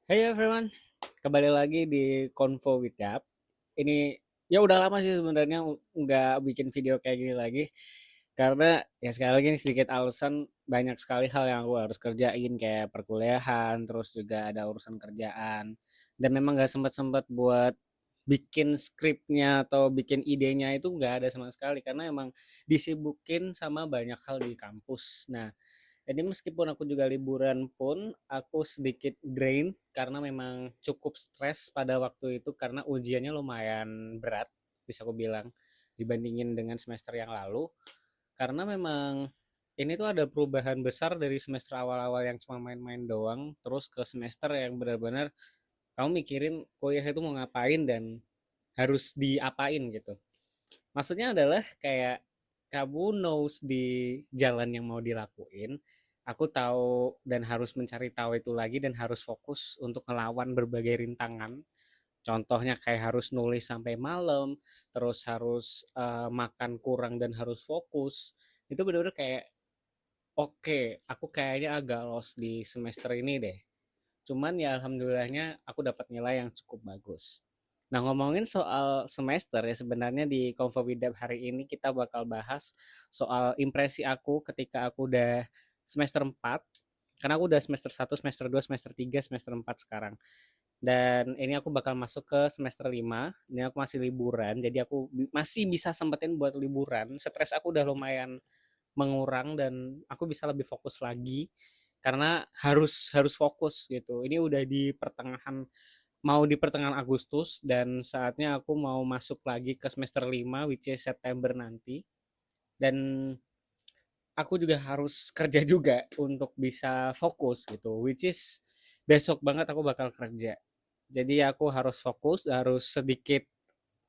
Hey everyone, kembali lagi di Convo with Dap. Ini ya udah lama sih sebenarnya nggak bikin video kayak gini lagi karena ya sekali lagi ini sedikit alasan banyak sekali hal yang aku harus kerjain kayak perkuliahan, terus juga ada urusan kerjaan dan memang nggak sempat-sempat buat bikin skripnya atau bikin idenya itu nggak ada sama sekali karena emang disibukin sama banyak hal di kampus. Nah, jadi meskipun aku juga liburan pun aku sedikit drain karena memang cukup stres pada waktu itu karena ujiannya lumayan berat bisa aku bilang dibandingin dengan semester yang lalu karena memang ini tuh ada perubahan besar dari semester awal-awal yang cuma main-main doang terus ke semester yang benar-benar kamu mikirin kuliah itu mau ngapain dan harus diapain gitu. Maksudnya adalah kayak kamu knows di jalan yang mau dilakuin, aku tahu dan harus mencari tahu itu lagi dan harus fokus untuk ngelawan berbagai rintangan. Contohnya kayak harus nulis sampai malam, terus harus makan kurang dan harus fokus. Itu benar-benar kayak oke, aku kayaknya agak lost di semester ini deh. Cuman ya alhamdulillahnya aku dapat nilai yang cukup bagus. Nah, ngomongin soal semester ya sebenarnya di Konvo Widap hari ini kita bakal bahas soal impresi aku ketika aku udah semester 4 karena aku udah semester 1, semester 2, semester 3, semester 4 sekarang. Dan ini aku bakal masuk ke semester 5. Ini aku masih liburan, jadi aku masih bisa sempetin buat liburan. Stres aku udah lumayan mengurang dan aku bisa lebih fokus lagi karena harus harus fokus gitu. Ini udah di pertengahan mau di pertengahan Agustus dan saatnya aku mau masuk lagi ke semester 5 which is September nanti dan aku juga harus kerja juga untuk bisa fokus gitu which is besok banget aku bakal kerja. Jadi aku harus fokus, harus sedikit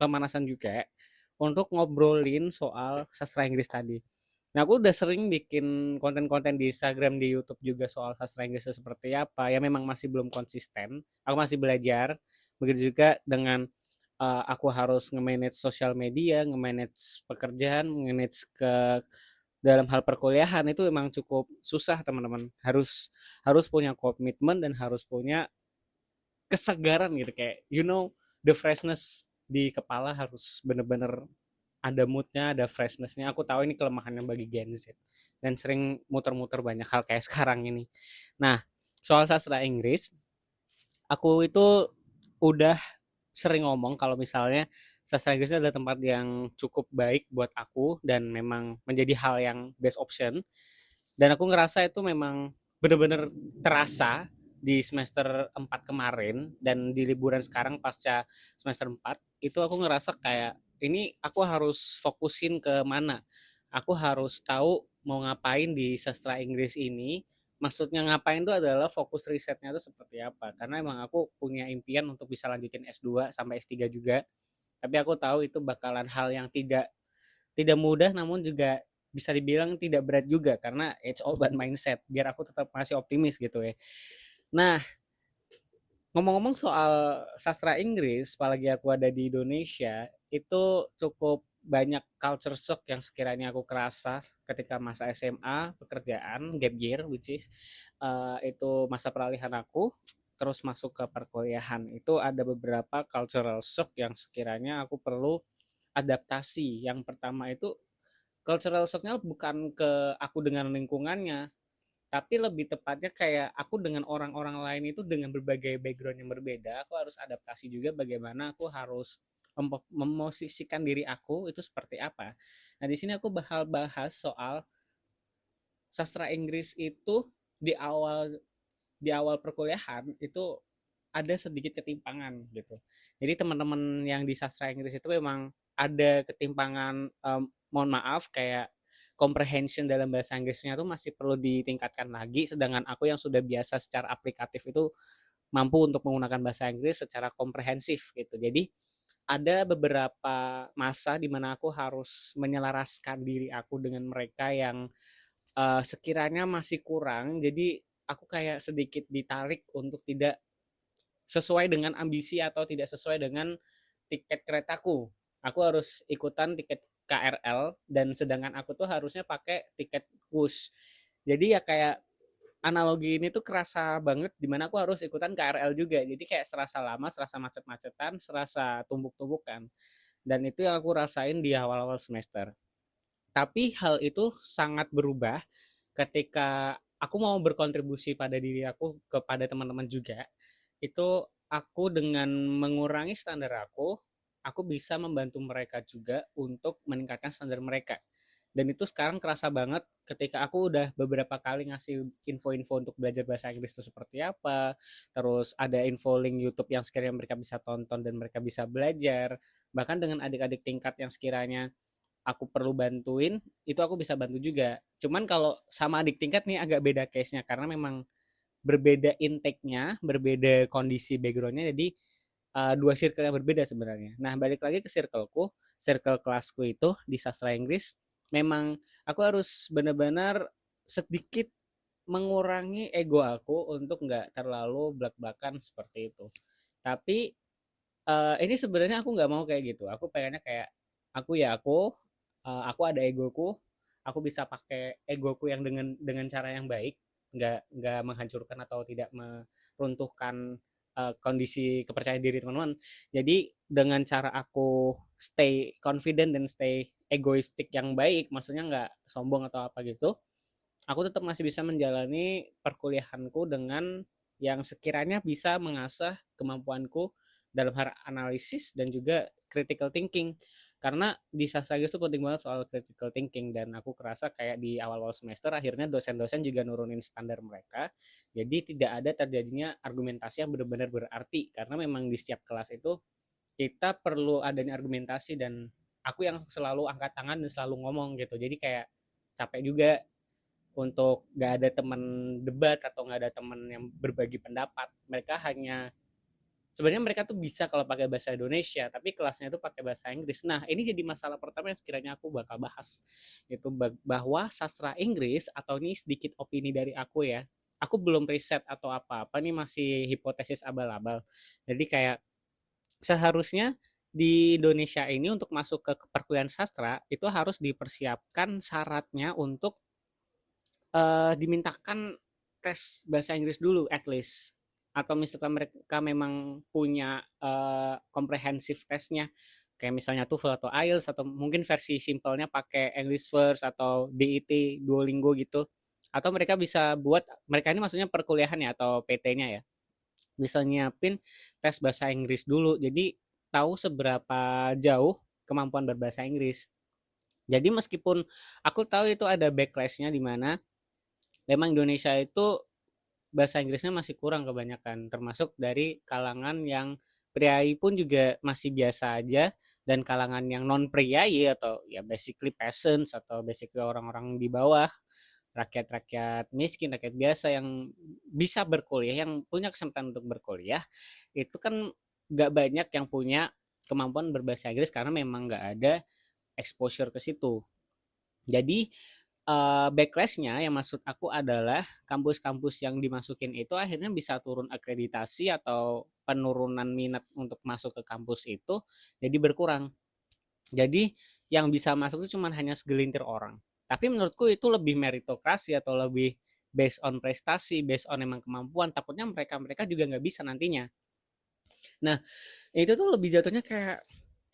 pemanasan juga untuk ngobrolin soal sastra Inggris tadi. Nah, aku udah sering bikin konten-konten di Instagram, di YouTube juga soal sastra Inggris itu seperti apa. Ya memang masih belum konsisten. Aku masih belajar. Begitu juga dengan aku harus nge-manage sosial media, nge-manage pekerjaan, nge-manage ke dalam hal perkuliahan itu memang cukup susah, teman-teman. Harus harus punya komitmen dan harus punya kesegaran gitu kayak the freshness di kepala harus bener-bener ada moodnya, ada freshnessnya. Aku tahu ini kelemahannya bagi Gen Z dan sering muter-muter banyak hal kayak sekarang ini. Nah, soal sastra Inggris, aku itu udah sering ngomong kalau misalnya sastra Inggris adalah tempat yang cukup baik buat aku dan memang menjadi hal yang best option. Dan aku ngerasa itu memang bener-bener terasa di semester 4 kemarin dan di liburan sekarang pasca semester 4 itu aku ngerasa kayak ini aku harus fokusin ke mana. Aku harus tahu mau ngapain di sastra Inggris ini. Maksudnya ngapain itu adalah fokus risetnya itu seperti apa. Karena emang aku punya impian untuk bisa lanjutin S2 sampai S3 juga. Tapi aku tahu itu bakalan hal yang tidak tidak mudah namun juga bisa dibilang tidak berat juga karena it's all about mindset biar aku tetap masih optimis gitu ya. Nah, ngomong-ngomong soal sastra Inggris, apalagi aku ada di Indonesia, itu cukup banyak culture shock yang sekiranya aku kerasa ketika masa SMA, pekerjaan, gap year, which is itu masa peralihan aku, terus masuk ke perkuliahan. Itu ada beberapa cultural shock yang sekiranya aku perlu adaptasi. Yang pertama itu cultural shocknya bukan ke aku dengan lingkungannya, tapi lebih tepatnya kayak aku dengan orang-orang lain itu dengan berbagai background yang berbeda, aku harus adaptasi juga bagaimana aku harus memosisikan diri aku itu seperti apa. Nah, di sini aku bakal bahas soal sastra Inggris itu di awal di awal perkuliahan itu ada sedikit ketimpangan gitu. Jadi teman-teman yang di sastra Inggris itu memang ada ketimpangan mohon maaf kayak comprehension dalam bahasa Inggrisnya tuh masih perlu ditingkatkan lagi sedangkan aku yang sudah biasa secara aplikatif itu mampu untuk menggunakan bahasa Inggris secara komprehensif gitu. Jadi ada beberapa masa di mana aku harus menyelaraskan diri aku dengan mereka yang sekiranya masih kurang. Jadi aku kayak sedikit ditarik untuk tidak sesuai dengan ambisi atau tidak sesuai dengan tiket keretaku. Aku harus ikutan tiket KRL dan sedangkan aku tuh harusnya pakai tiket bus. Jadi ya kayak analogi ini tuh kerasa banget di mana aku harus ikutan KRL juga. Jadi kayak serasa lama, serasa macet-macetan, serasa tumpuk-tumpukan. Dan itu yang aku rasain di awal-awal semester. Tapi hal itu sangat berubah ketika aku mau berkontribusi pada diri aku kepada teman-teman juga. Itu aku dengan mengurangi standar aku bisa membantu mereka juga untuk meningkatkan standar mereka. Dan itu sekarang kerasa banget ketika aku udah beberapa kali ngasih info-info untuk belajar bahasa Inggris itu seperti apa, terus ada info link YouTube yang sekiranya mereka bisa tonton dan mereka bisa belajar, bahkan dengan adik-adik tingkat yang sekiranya aku perlu bantuin, itu aku bisa bantu juga. Cuman kalau sama adik tingkat nih agak beda case-nya karena memang berbeda intake-nya, berbeda kondisi background-nya, jadi dua circle yang berbeda sebenarnya. Nah, balik lagi ke circleku, circle kelasku itu di sastra Inggris, memang aku harus benar-benar sedikit mengurangi ego aku untuk nggak terlalu belak-belakan seperti itu. Tapi ini sebenarnya aku nggak mau kayak gitu. Aku pengennya kayak aku ya aku ada egoku, aku bisa pakai egoku yang dengan cara yang baik, nggak menghancurkan atau tidak meruntuhkan kondisi kepercayaan diri teman-teman. Jadi dengan cara aku stay confident dan stay egoistik yang baik, maksudnya nggak sombong atau apa gitu, aku tetap masih bisa menjalani perkuliahanku dengan yang sekiranya bisa mengasah kemampuanku dalam hal analisis dan juga critical thinking. Karena di sastra itu penting banget soal critical thinking dan aku kerasa kayak di awal-awal semester akhirnya dosen-dosen juga nurunin standar mereka. Jadi tidak ada terjadinya argumentasi yang benar-benar berarti karena memang di setiap kelas itu kita perlu adanya argumentasi dan aku yang selalu angkat tangan dan selalu ngomong gitu. Jadi kayak capek juga untuk nggak ada teman debat atau nggak ada teman yang berbagi pendapat. Mereka hanya sebenarnya mereka tuh bisa kalau pakai bahasa Indonesia, tapi kelasnya itu pakai bahasa Inggris. Nah, ini jadi masalah pertama yang sekiranya aku bakal bahas. Itu bahwa sastra Inggris atau ini sedikit opini dari aku ya. Aku belum riset atau apa-apa nih masih hipotesis abal-abal. Jadi kayak seharusnya di Indonesia ini untuk masuk ke perkuliahan sastra itu harus dipersiapkan syaratnya untuk dimintakan tes bahasa Inggris dulu at least atau misalkan mereka memang punya comprehensive testnya kayak misalnya TOEFL atau IELTS atau mungkin versi simpelnya pakai English First atau DIT Duolingo gitu atau mereka bisa buat mereka ini maksudnya perkuliahan ya atau PT-nya ya bisa nyiapin tes bahasa Inggris dulu jadi tahu seberapa jauh kemampuan berbahasa Inggris jadi meskipun aku tahu itu ada backlashnya di mana memang Indonesia itu bahasa Inggrisnya masih kurang kebanyakan, termasuk dari kalangan yang priai pun juga masih biasa aja, dan kalangan yang non priai atau ya basically peasants atau basically orang-orang di bawah, rakyat-rakyat miskin, rakyat biasa yang bisa berkuliah, yang punya kesempatan untuk berkuliah, itu kan nggak banyak yang punya kemampuan berbahasa Inggris karena memang nggak ada exposure ke situ. Jadi backlash-nya yang maksud aku adalah kampus-kampus yang dimasukin itu akhirnya bisa turun akreditasi atau penurunan minat untuk masuk ke kampus itu jadi berkurang. Jadi yang bisa masuk itu cuma hanya segelintir orang. Tapi menurutku itu lebih meritokrasi atau lebih based on prestasi, based on emang kemampuan. Takutnya mereka-mereka juga nggak bisa nantinya. Nah, itu tuh lebih jatuhnya kayak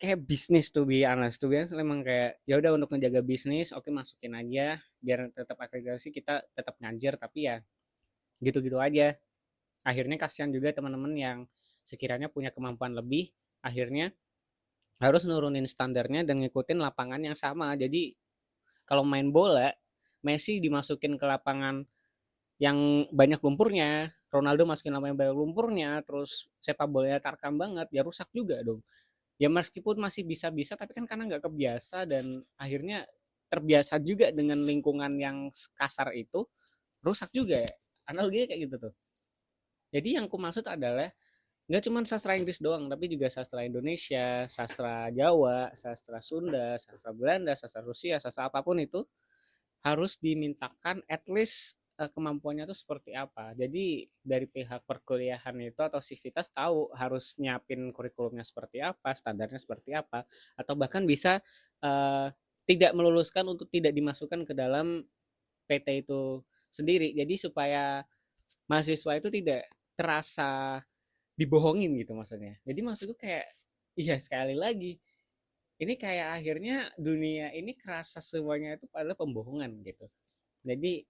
kayak bisnis tuh be honest tuh biasa memang kayak ya udah untuk menjaga bisnis oke masukin aja biar tetap akreditasi kita tetap ngajar tapi ya gitu-gitu aja akhirnya kasihan juga teman-teman yang sekiranya punya kemampuan lebih akhirnya harus nurunin standarnya dan ngikutin lapangan yang sama jadi kalau main bola Messi dimasukin ke lapangan yang banyak lumpurnya Ronaldo masukin lapangan yang banyak lumpurnya terus sepak bolanya tarkam banget ya rusak juga dong ya meskipun masih bisa-bisa tapi kan karena nggak kebiasa dan akhirnya terbiasa juga dengan lingkungan yang kasar itu rusak juga ya analoginya kayak gitu tuh jadi yang ku maksud adalah nggak cuma sastra Inggris doang tapi juga sastra Indonesia sastra Jawa sastra Sunda sastra Belanda sastra Rusia sastra apapun itu harus dimintakan at least kemampuannya tuh seperti apa. Jadi dari pihak perkuliahan itu atau Sivitas tahu harus nyiapin kurikulumnya seperti apa, standarnya seperti apa, atau bahkan bisa tidak meluluskan untuk tidak dimasukkan ke dalam PT itu sendiri. Jadi supaya mahasiswa itu tidak terasa dibohongin gitu maksudnya. Jadi maksudku kayak iya sekali lagi ini kayak akhirnya dunia ini kerasa semuanya itu adalah pembohongan gitu. Jadi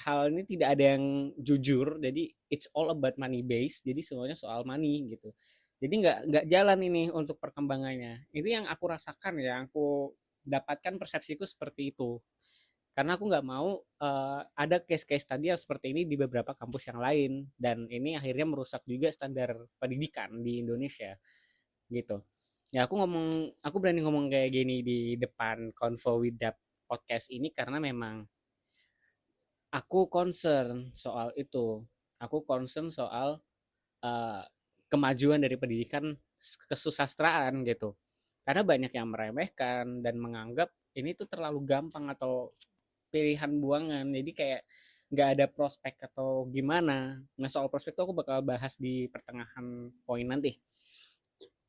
hal ini tidak ada yang jujur. Jadi it's all about money base. Jadi semuanya soal money gitu. Jadi nggak jalan ini untuk perkembangannya. Itu yang aku rasakan ya. Aku dapatkan persepsiku seperti itu. Karena aku nggak mau ada case-case tadi yang seperti ini di beberapa kampus yang lain dan ini akhirnya merusak juga standar pendidikan di Indonesia gitu. Ya aku berani ngomong kayak gini di depan Convo with Dap podcast ini karena memang aku concern soal itu. Aku concern soal uh, kemajuan dari pendidikan kesusastraan gitu. Karena banyak yang meremehkan dan menganggap ini tuh terlalu gampang atau pilihan buangan. Jadi kayak nggak ada prospek atau gimana. Nah soal prospek tuh aku bakal bahas di pertengahan poin nanti.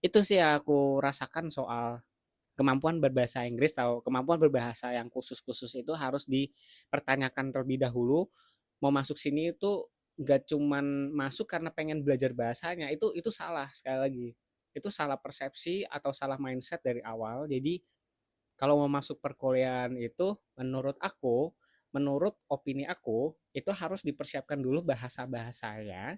Itu sih yang aku rasakan soal kemampuan berbahasa Inggris atau kemampuan berbahasa yang khusus-khusus itu harus dipertanyakan terlebih dahulu. Mau masuk sini itu nggak cuman masuk karena pengen belajar bahasanya, itu salah sekali lagi. Itu salah persepsi atau salah mindset dari awal. Jadi kalau mau masuk perkuliahan itu menurut opini aku itu harus dipersiapkan dulu bahasa-bahasanya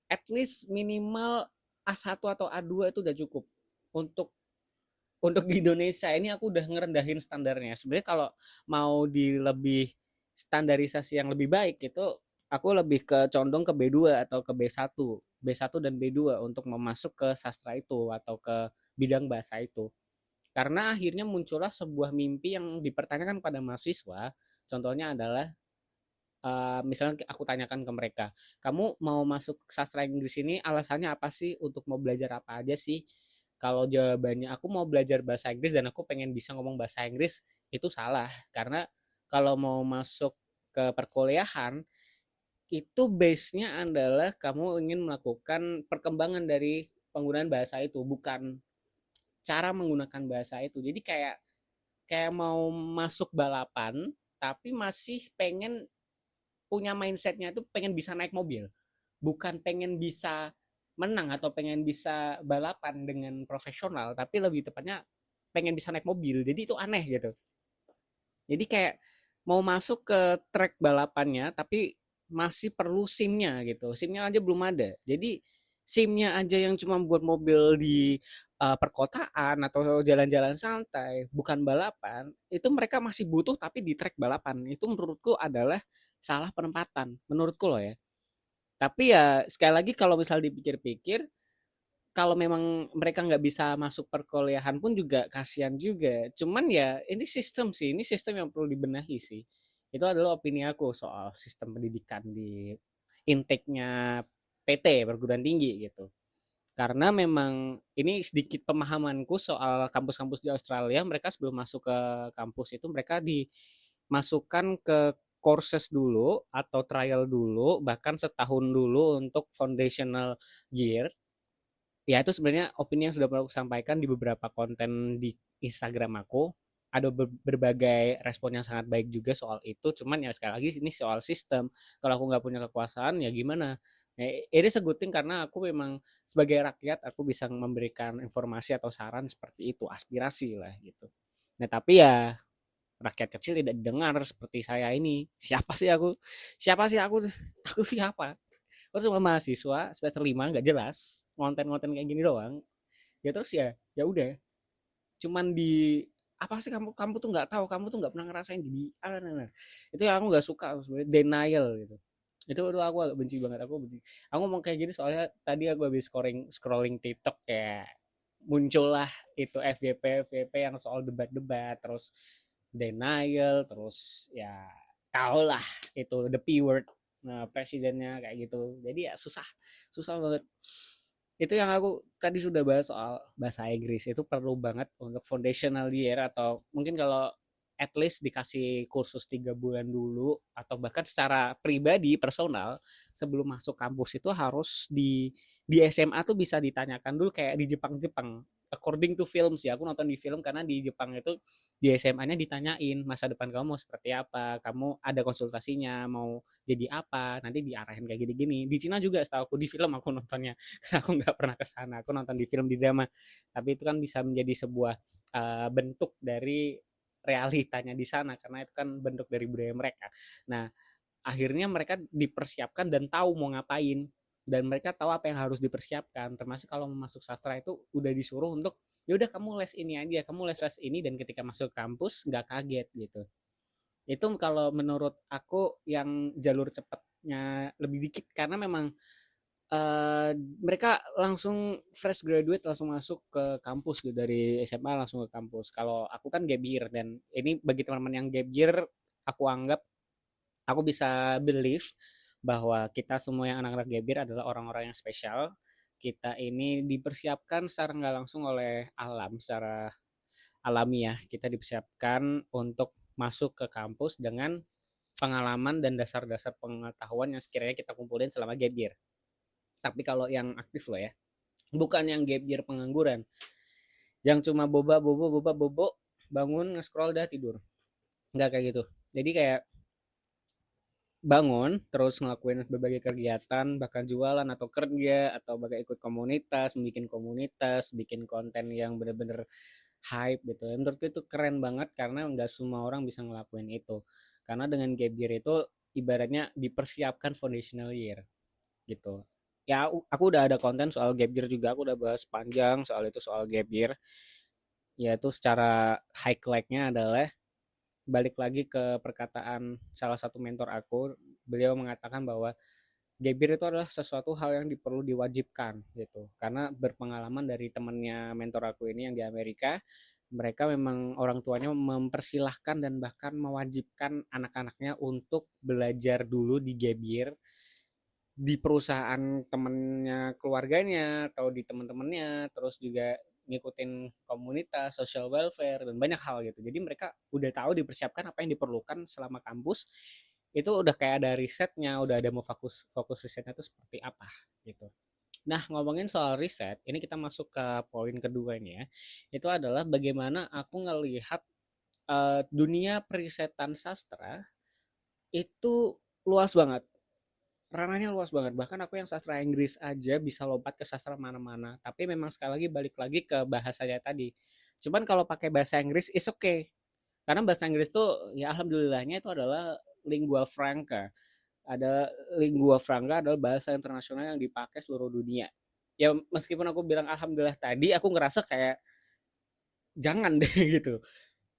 at least minimal A1 atau A2 itu udah cukup untuk di Indonesia ini aku udah ngerendahin standarnya. Sebenarnya kalau mau di lebih standarisasi yang lebih baik itu aku lebih ke condong ke B2 atau ke B1. B1 dan B2 untuk memasuk ke sastra itu atau ke bidang bahasa itu. Karena akhirnya muncullah sebuah mimpi yang dipertanyakan pada mahasiswa. Contohnya adalah misalnya aku tanyakan ke mereka, kamu mau masuk sastra Inggris ini alasannya apa sih? Untuk mau belajar apa aja sih? Kalau jawabannya aku mau belajar bahasa Inggris dan aku pengen bisa ngomong bahasa Inggris, itu salah. Karena kalau mau masuk ke perkuliahan, itu base-nya adalah kamu ingin melakukan perkembangan dari penggunaan bahasa itu, bukan cara menggunakan bahasa itu. Jadi kayak kayak mau masuk balapan, tapi masih pengen punya mindsetnya itu pengen bisa naik mobil, bukan pengen bisa menang atau pengen bisa balapan dengan profesional, tapi lebih tepatnya pengen bisa naik mobil. Jadi itu aneh gitu. Jadi kayak mau masuk ke track balapannya, tapi masih perlu SIM-nya gitu. SIM-nya aja belum ada. Jadi SIM-nya aja yang cuma buat mobil di perkotaan atau jalan-jalan santai, bukan balapan, itu mereka masih butuh tapi di track balapan. Itu menurutku adalah salah penempatan, menurutku loh ya. Tapi ya sekali lagi kalau misal dipikir-pikir, kalau memang mereka nggak bisa masuk perkuliahan pun juga kasihan juga. Cuman ya ini sistem sih, ini sistem yang perlu dibenahi sih. Itu adalah opini aku soal sistem pendidikan di intake-nya PT perguruan tinggi gitu. Karena memang ini sedikit pemahamanku soal kampus-kampus di Australia, mereka sebelum masuk ke kampus itu mereka dimasukkan ke courses dulu atau trial dulu, bahkan setahun dulu untuk foundational year. Ya itu sebenarnya opini yang sudah pernah aku sampaikan di beberapa konten di Instagram aku. Ada berbagai respon yang sangat baik juga soal itu. Cuman ya sekali lagi ini soal sistem. Kalau aku nggak punya kekuasaan ya gimana? Ya, ini seguting karena aku memang sebagai rakyat aku bisa memberikan informasi atau saran seperti itu, aspirasi lah gitu. Nah tapi ya rakyat kecil tidak didengar seperti saya ini. Siapa sih aku? Siapa sih aku? Aku siapa? Aku cuma mahasiswa semester 5 nggak jelas ngonten-ngonten kayak gini doang. Ya terus ya ya udah cuman di apa sih kamu kamu tuh nggak tahu, kamu tuh nggak pernah ngerasain jadi itu yang aku nggak suka sebenarnya, denial gitu. Itu aku agak benci banget, aku benci. Aku ngomong kayak gini soalnya tadi aku habis scrolling scrolling TikTok kayak muncullah itu FYP yang soal debat-debat, terus denial, terus ya tau lah itu the P word, nah presidennya kayak gitu. Jadi ya susah susah banget. Itu yang aku tadi sudah bahas soal bahasa Inggris itu perlu banget untuk foundational year atau mungkin kalau at least dikasih kursus 3 bulan dulu, atau bahkan secara pribadi personal sebelum masuk kampus itu harus di SMA tuh bisa ditanyakan dulu kayak di Jepang-Jepang. According to film sih, aku nonton di film karena di Jepang itu di SMA-nya ditanyain masa depan kamu mau seperti apa, kamu ada konsultasinya mau jadi apa, nanti diarahin kayak gini-gini. Di Cina juga setahu aku di film aku nontonnya, karena aku nggak pernah ke sana, aku nonton di film di drama. Tapi itu kan bisa menjadi sebuah bentuk dari realitanya di sana karena itu kan bentuk dari budaya mereka. Nah, akhirnya mereka dipersiapkan dan tahu mau ngapain, dan mereka tahu apa yang harus dipersiapkan, termasuk kalau mau masuk sastra itu udah disuruh untuk ya udah kamu les ini aja, kamu les ini, dan ketika masuk kampus nggak kaget gitu. Itu kalau menurut aku yang jalur cepatnya lebih dikit karena memang mereka langsung fresh graduate langsung masuk ke kampus gitu, dari SMA langsung ke kampus. Kalau aku kan gap year, dan ini bagi teman-teman yang gap year, aku anggap aku bisa believe bahwa kita semua yang anak-anak gap year adalah orang-orang yang spesial. Kita ini dipersiapkan secara nggak langsung oleh alam, secara alamiah. Kita dipersiapkan untuk masuk ke kampus dengan pengalaman dan dasar-dasar pengetahuan yang sekiranya kita kumpulin selama gap year. Tapi kalau yang aktif loh ya, bukan yang gap year pengangguran, yang cuma boba bangun nge-scroll dah tidur, nggak kayak gitu. Jadi kayak bangun terus ngelakuin berbagai kegiatan, bahkan jualan atau kerja atau bahkan ikut komunitas, bikin komunitas, bikin konten yang bener-bener hype gitu. Menurutku itu keren banget karena nggak semua orang bisa ngelakuin itu. Karena dengan gap year itu ibaratnya dipersiapkan foundational year gitu. Ya aku udah ada konten soal gap year juga, aku udah bahas panjang soal itu, soal gap year. Yaitu secara highlight-nya adalah balik lagi ke perkataan salah satu mentor aku. Beliau mengatakan bahwa gap year itu adalah sesuatu hal yang perlu diwajibkan gitu. Karena berpengalaman dari temannya mentor aku ini yang di Amerika, mereka memang orang tuanya mempersilahkan dan bahkan mewajibkan anak-anaknya untuk belajar dulu di gap year di perusahaan temennya, keluarganya, atau di teman-temannya, terus juga ngikutin komunitas, social welfare, dan banyak hal gitu. Jadi mereka udah tahu dipersiapkan apa yang diperlukan selama kampus, itu udah kayak ada risetnya, udah ada mau fokus fokus risetnya itu seperti apa gitu. Nah, ngomongin soal riset, ini kita masuk ke poin kedua ini ya. Itu adalah bagaimana aku ngelihat dunia perisetan sastra itu luas banget, ranahnya luas banget. Bahkan aku yang sastra Inggris aja bisa lompat ke sastra mana-mana. Tapi memang sekali lagi balik lagi ke bahasanya tadi. Cuman kalau pakai bahasa Inggris is okay. Karena bahasa Inggris tuh ya alhamdulillahnya itu adalah lingua franca. Ada lingua franca adalah bahasa internasional yang dipakai seluruh dunia. Ya meskipun aku bilang alhamdulillah tadi, aku ngerasa kayak jangan deh gitu.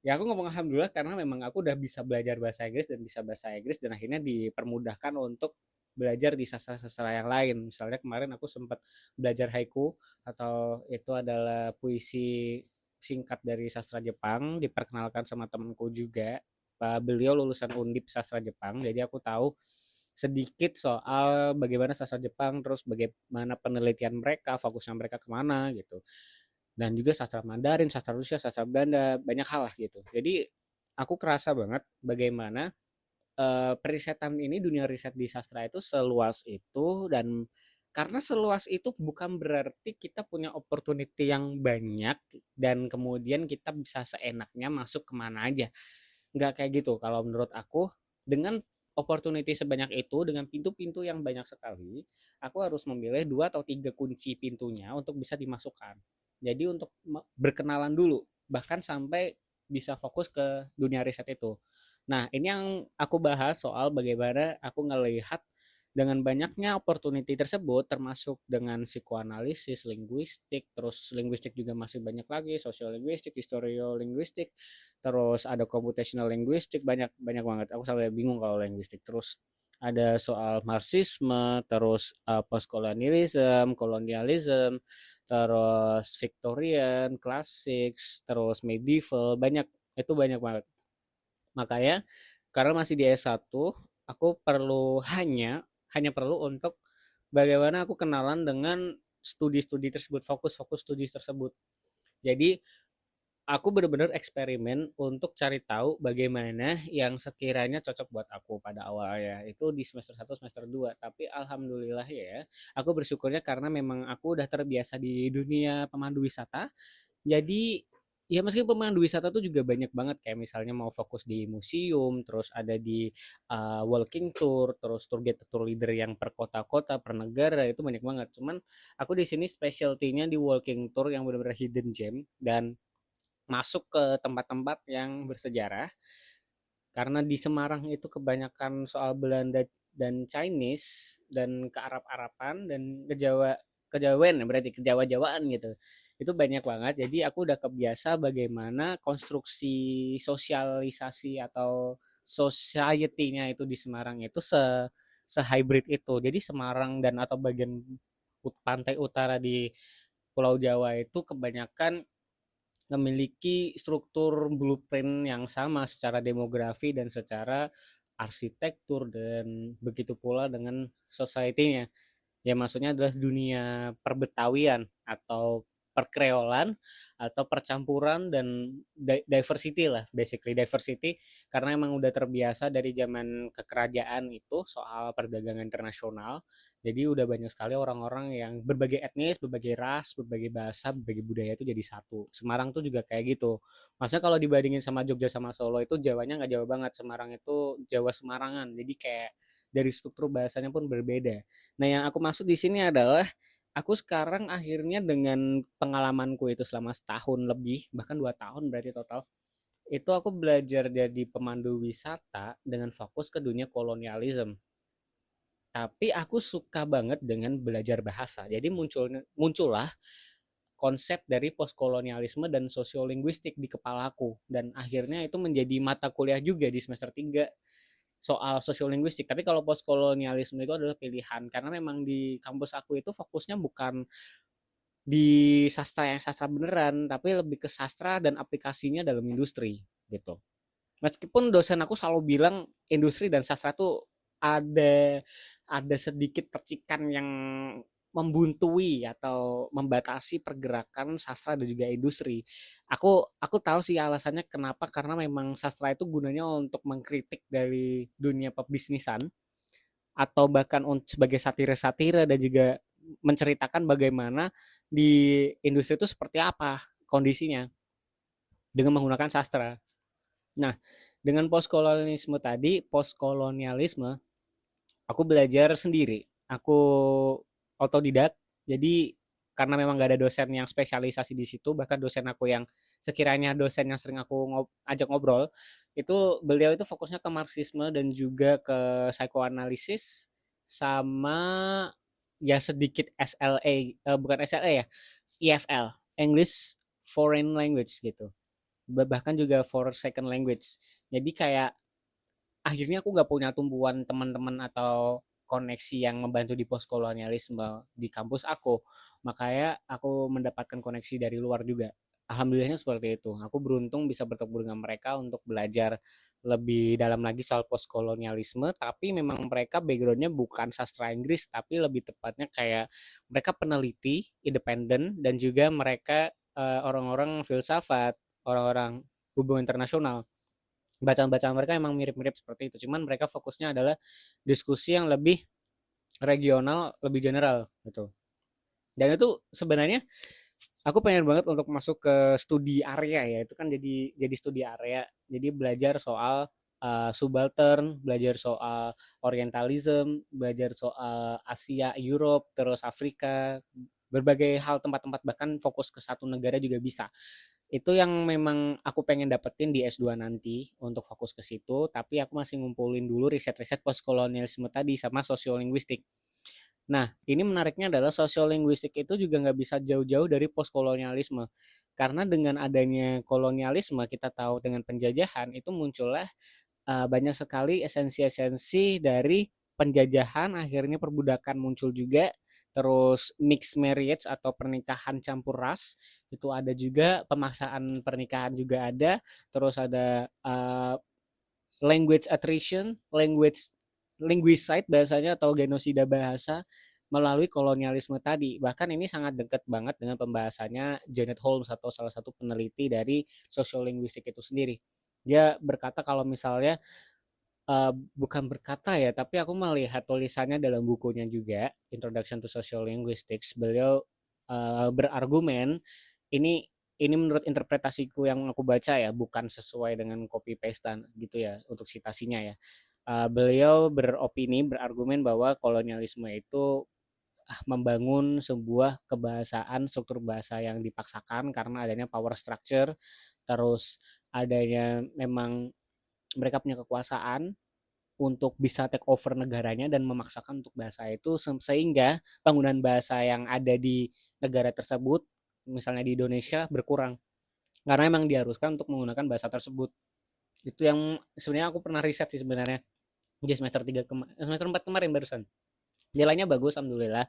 Ya aku ngomong alhamdulillah karena memang aku udah bisa belajar bahasa Inggris dan bisa bahasa Inggris, dan akhirnya dipermudahkan untuk belajar di sastra-sastra yang lain. Misalnya kemarin aku sempat belajar haiku, atau itu adalah puisi singkat dari sastra Jepang, diperkenalkan sama temanku juga. Beliau lulusan Undip sastra Jepang, jadi aku tahu sedikit soal bagaimana sastra Jepang, terus bagaimana penelitian mereka, fokusnya mereka kemana gitu. Dan juga sastra Mandarin, sastra Rusia, sastra Belanda, banyak hal lah gitu. Jadi aku kerasa banget bagaimana perisetan ini, dunia riset di sastra itu seluas itu, dan karena seluas itu bukan berarti kita punya opportunity yang banyak dan kemudian kita bisa seenaknya masuk kemana aja. Nggak kayak gitu kalau menurut aku. Dengan opportunity sebanyak itu, dengan pintu-pintu yang banyak sekali, aku harus memilih 2 atau 3 kunci pintunya untuk bisa dimasukkan. Jadi untuk berkenalan dulu, bahkan sampai bisa fokus ke dunia riset itu. Nah, ini yang aku bahas soal bagaimana aku ngelihat dengan banyaknya opportunity tersebut, termasuk dengan psikoanalisis, linguistik, terus linguistik juga masih banyak lagi, sosiolinguistik, historiolinguistik, terus ada computational linguistik, banyak banyak banget. Aku sampai bingung kalau linguistik. Terus ada soal marxisme, terus postkolonialism, kolonialism, terus Victorian, classics, terus medieval, banyak, itu banyak banget. Makanya karena masih di S1, aku perlu hanya perlu untuk bagaimana aku kenalan dengan studi-studi tersebut, fokus-fokus studi tersebut. Jadi aku bener-bener eksperimen untuk cari tahu bagaimana yang sekiranya cocok buat aku pada awalnya. Itu di semester 1 semester 2. Tapi alhamdulillah ya, aku bersyukurnya karena memang aku udah terbiasa di dunia pemandu wisata. Jadi ya meskipun pemandu wisata tuh juga banyak banget kayak misalnya mau fokus di museum, terus ada di walking tour, terus tour guide tour leader yang per kota-kota, per negara itu banyak banget. Cuman aku di sini specialty-nya di walking tour yang benar-benar hidden gem dan masuk ke tempat-tempat yang bersejarah karena di Semarang itu kebanyakan soal Belanda dan Chinese dan ke Arab-Araban dan ke Jawa kejawen ya berarti kejawa-jawaan gitu. Itu banyak banget. Jadi aku udah kebiasa bagaimana konstruksi sosialisasi atau society-nya itu di Semarang itu se-hybrid itu. Jadi Semarang dan atau bagian pantai utara di Pulau Jawa itu kebanyakan memiliki struktur blueprint yang sama secara demografi dan secara arsitektur dan begitu pula dengan society-nya. Ya maksudnya adalah dunia perbetawian atau perkreolan atau percampuran dan diversity lah, basically diversity karena emang udah terbiasa dari zaman kekerajaan itu soal perdagangan internasional. Jadi udah banyak sekali orang-orang yang berbagai etnis, berbagai ras, berbagai bahasa, berbagai budaya itu jadi satu. Semarang tuh juga kayak gitu. Maksudnya kalau dibandingin sama Jogja sama Solo itu Jawanya nggak Jawa banget. Semarang itu Jawa Semarangan. Jadi kayak dari struktur bahasanya pun berbeda. Nah, yang aku maksud di sini adalah aku sekarang akhirnya dengan pengalamanku itu selama setahun lebih, bahkan 2 tahun berarti total, itu aku belajar jadi pemandu wisata dengan fokus ke dunia kolonialisme. Tapi aku suka banget dengan belajar bahasa. Jadi muncullah konsep dari postkolonialisme dan sosiolinguistik di kepalaku dan akhirnya itu menjadi mata kuliah juga di semester 3 soal sosiolinguistik. Tapi kalau postkolonialisme itu adalah pilihan karena memang di kampus aku itu fokusnya bukan di sastra yang sastra beneran, tapi lebih ke sastra dan aplikasinya dalam industri gitu. Meskipun dosen aku selalu bilang industri dan sastra tuh ada ada sedikit percikan yang membuntui atau membatasi pergerakan sastra dan juga industri. Aku tahu sih alasannya kenapa karena memang sastra itu gunanya untuk mengkritik dari dunia pebisnisan atau bahkan sebagai satire-satire dan juga menceritakan bagaimana di industri itu seperti apa kondisinya dengan menggunakan sastra. Nah, dengan postkolonialisme, aku belajar sendiri. Aku otodidak. Jadi karena memang gak ada dosen yang spesialisasi di situ, bahkan dosen aku yang sekiranya dosen yang sering aku ajak ngobrol, itu beliau itu fokusnya ke marxisme dan juga ke psikoanalisis sama ya sedikit SLA, bukan SLA ya, EFL, English Foreign Language gitu. Bahkan juga for second language. Jadi kayak akhirnya aku nggak punya tumpuan teman-teman atau koneksi yang membantu di postkolonialisme di kampus aku. Makanya aku mendapatkan koneksi dari luar juga. Alhamdulillahnya seperti itu. Aku beruntung bisa bertemu dengan mereka untuk belajar lebih dalam lagi soal postkolonialisme, tapi memang mereka backgroundnya bukan sastra Inggris, tapi lebih tepatnya kayak mereka peneliti, independen, dan juga mereka orang-orang filsafat, orang-orang hubungan internasional. Bacaan-bacaan mereka emang mirip-mirip seperti itu, cuman mereka fokusnya adalah diskusi yang lebih regional, lebih general gitu. Dan itu sebenarnya aku pengen banget untuk masuk ke studi area ya. Itu kan jadi studi area. Jadi belajar soal subaltern, belajar soal orientalism, belajar soal Asia, Europe, terus Afrika, berbagai hal tempat-tempat bahkan fokus ke satu negara juga bisa. Itu yang memang aku pengen dapetin di S2 nanti untuk fokus ke situ, tapi aku masih ngumpulin dulu riset-riset postkolonialisme tadi sama sosiolinguistik. Nah, ini menariknya adalah sosiolinguistik itu juga nggak bisa jauh-jauh dari postkolonialisme. Karena dengan adanya kolonialisme, kita tahu dengan penjajahan, itu muncullah banyak sekali esensi-esensi dari penjajahan, akhirnya perbudakan muncul juga, terus mixed marriage atau pernikahan campur ras, itu ada juga, pemaksaan pernikahan juga ada, terus ada language attrition, linguicide bahasanya atau genosida bahasa. melalui kolonialisme tadi. Bahkan ini sangat dekat banget dengan pembahasannya Janet Holmes atau salah satu peneliti dari sosiolinguistik itu sendiri. Dia berkata kalau misalnya bukan berkata ya, tapi aku melihat tulisannya dalam bukunya juga, Introduction to Social Linguistics. Beliau berargumen ini ini menurut interpretasiku yang aku baca ya, bukan sesuai dengan copy pastean gitu ya untuk citasinya ya. Beliau beropini, berargumen bahwa kolonialisme itu membangun sebuah kebahasaan, struktur bahasa yang dipaksakan karena adanya power structure, terus adanya memang mereka punya kekuasaan untuk bisa take over negaranya dan memaksakan untuk bahasa itu sehingga penggunaan bahasa yang ada di negara tersebut misalnya di Indonesia berkurang karena emang diharuskan untuk menggunakan bahasa tersebut. Itu yang sebenarnya aku pernah riset sih sebenarnya di semester 4 kemarin barusan. Nilainya bagus alhamdulillah.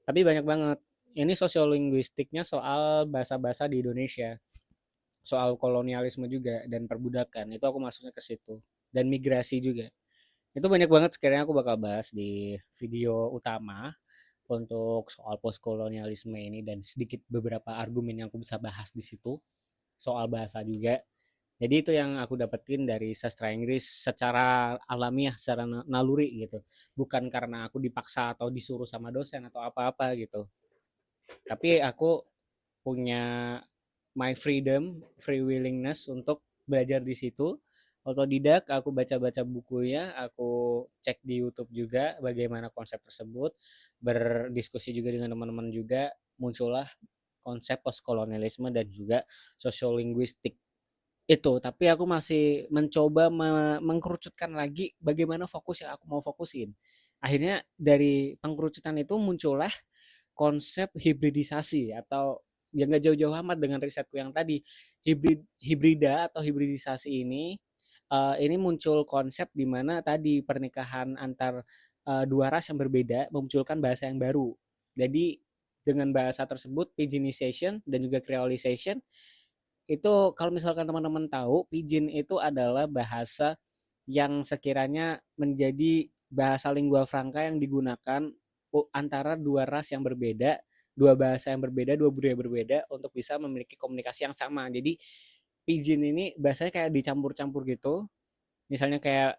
Tapi banyak banget. Ini sosiolinguistiknya soal bahasa-bahasa di Indonesia, soal kolonialisme juga dan perbudakan. Itu aku masuknya ke situ. Dan migrasi juga. Itu banyak banget sekiranya aku bakal bahas di video utama untuk soal postkolonialisme ini dan sedikit beberapa argumen yang aku bisa bahas di situ soal bahasa juga. Jadi itu yang aku dapetin dari sastra Inggris secara alamiah, secara naluri gitu. Bukan karena aku dipaksa atau disuruh sama dosen atau apa-apa gitu. Tapi aku punya my freedom, free willingness untuk belajar di situ. Otodidak, aku baca-baca bukunya, aku cek di YouTube juga bagaimana konsep tersebut, berdiskusi juga dengan teman-teman juga, muncullah konsep postkolonialisme dan juga sosiolinguistik itu. Tapi aku masih mencoba mengkerucutkan lagi bagaimana fokus yang aku mau fokusin. Akhirnya dari pengkerucutan itu muncullah konsep hibridisasi atau yang nggak jauh-jauh amat dengan risetku yang tadi. Hibrida atau hibridisasi ini muncul konsep di mana tadi pernikahan antar dua ras yang berbeda memunculkan bahasa yang baru. Jadi dengan bahasa tersebut pigeonization dan juga creolization itu kalau misalkan teman-teman tahu pidgin itu adalah bahasa yang sekiranya menjadi bahasa lingua franca yang digunakan antara dua ras yang berbeda, dua bahasa yang berbeda, dua budaya berbeda untuk bisa memiliki komunikasi yang sama. Jadi pidgin ini bahasanya kayak dicampur-campur gitu. Misalnya kayak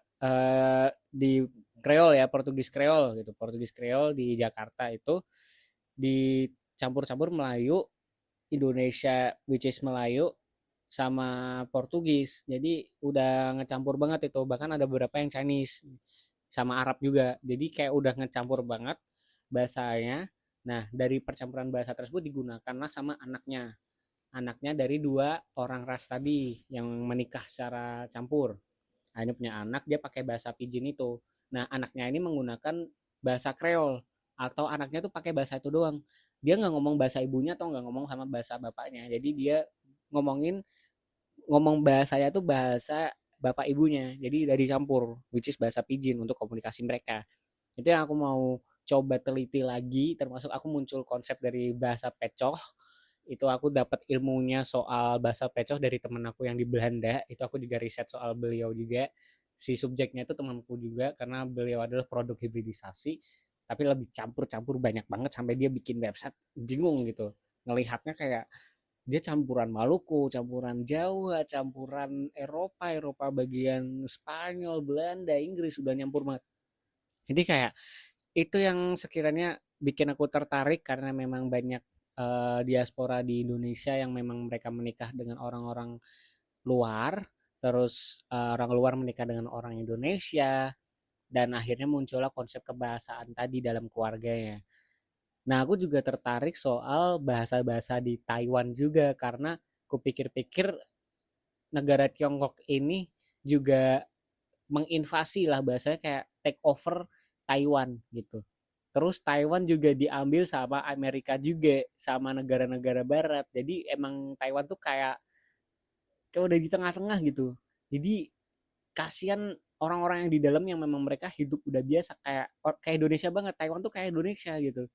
di Kreol ya, Portugis Kreol gitu. Portugis Kreol di Jakarta itu dicampur-campur Melayu, Indonesia which is Melayu sama Portugis. Jadi udah ngecampur banget itu. Bahkan ada beberapa yang Chinese sama Arab juga. Jadi kayak udah ngecampur banget bahasanya. Nah, dari percampuran bahasa tersebut digunakanlah sama anaknya. Anaknya dari dua orang ras tadi yang menikah secara campur. Nah, ini punya anak, dia pakai bahasa pidgin itu. Nah, anaknya ini menggunakan bahasa Kreol atau anaknya tuh pakai bahasa itu doang. Dia nggak ngomong bahasa ibunya atau nggak ngomong sama bahasa bapaknya. Jadi dia ngomongin ngomong bahasanya tuh bahasa bapak ibunya. Jadi dari campur, which is bahasa pidgin untuk komunikasi mereka. Itu yang aku mau coba teliti lagi, termasuk aku muncul konsep dari bahasa pecoh. Itu aku dapat ilmunya soal bahasa pecoh dari temen aku yang di Belanda. Itu aku juga riset soal beliau juga. Si subjeknya itu temanku juga karena beliau adalah produk hibridisasi tapi lebih campur-campur banyak banget sampai dia bikin website bingung gitu ngelihatnya kayak dia campuran Maluku, campuran Jawa, campuran Eropa, Eropa bagian Spanyol, Belanda, Inggris sudah nyampur banget. Jadi kayak itu yang sekiranya bikin aku tertarik karena memang banyak diaspora di Indonesia yang memang mereka menikah dengan orang-orang luar, terus orang luar menikah dengan orang Indonesia, dan akhirnya muncullah konsep kebahasaan tadi dalam keluarganya. Nah, aku juga tertarik soal bahasa-bahasa di Taiwan juga karena kupikir-pikir negara Tiongkok ini juga menginvasi lah bahasanya kayak take over Taiwan gitu. Terus Taiwan juga diambil sama Amerika juga sama negara-negara barat. Jadi emang Taiwan tuh kayak udah di tengah-tengah gitu. Jadi kasihan orang-orang yang di dalam yang memang mereka hidup udah biasa kayak Indonesia banget. Taiwan tuh kayak Indonesia gitu.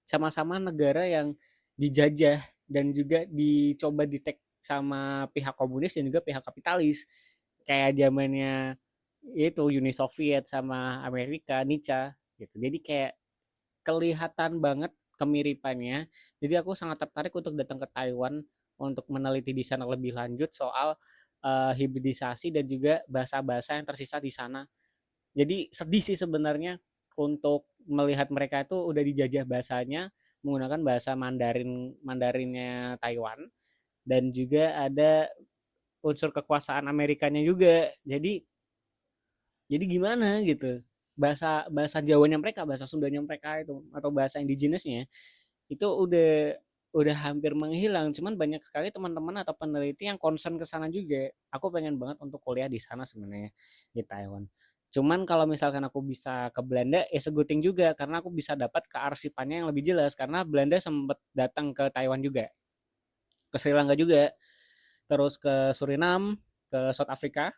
Sama-sama negara yang dijajah dan juga dicoba ditek sama pihak komunis dan juga pihak kapitalis kayak zamannya itu Uni Soviet sama Amerika Nica gitu. Jadi kayak kelihatan banget kemiripannya. Jadi aku sangat tertarik untuk datang ke Taiwan untuk meneliti di sana lebih lanjut soal hibridisasi dan juga bahasa-bahasa yang tersisa di sana. Jadi sedih sih sebenarnya untuk melihat mereka itu udah dijajah bahasanya menggunakan bahasa Mandarinnya Taiwan, dan juga ada unsur kekuasaan Amerikanya juga. Jadi gimana gitu, bahasa bahasa Jawanya mereka, bahasa Sundanya mereka itu atau bahasa indigenous-nya itu udah hampir menghilang. Cuman banyak sekali teman-teman atau peneliti yang concern ke sana juga. Aku pengen banget untuk kuliah di sana sebenarnya, di Taiwan. Cuman kalau misalkan aku bisa ke Belanda ya seguting juga, karena aku bisa dapat kearsipannya yang lebih jelas, karena Belanda sempat datang ke Taiwan juga, ke Sri Lanka juga, terus ke Suriname, ke South Africa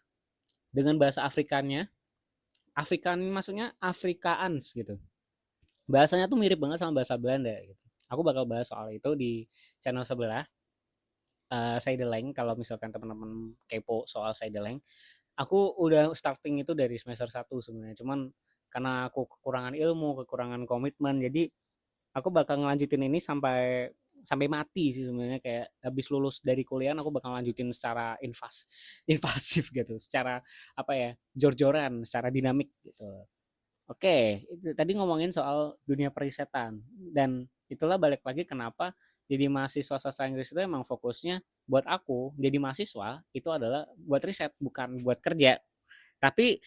dengan bahasa Afrikannya. Afrikan maksudnya Afrikaans gitu. Bahasanya tuh mirip banget sama bahasa Belanda gitu. Aku bakal bahas soal itu di channel sebelah, Sideleng, kalau misalkan teman-teman kepo soal Sideleng. Aku udah starting itu dari semester 1 sebenarnya. Cuman karena aku kekurangan ilmu, kekurangan komitmen, jadi aku bakal ngelanjutin ini sampai sampai mati sih sebenarnya. Kayak habis lulus dari kuliah aku bakal lanjutin secara invasif gitu, secara apa ya, jor-joran, secara dinamik gitu. Oke, itu tadi ngomongin soal dunia perisetan, dan itulah balik lagi kenapa jadi mahasiswa sastra Inggris itu emang fokusnya buat aku jadi mahasiswa itu adalah buat riset, bukan buat kerja. Tapi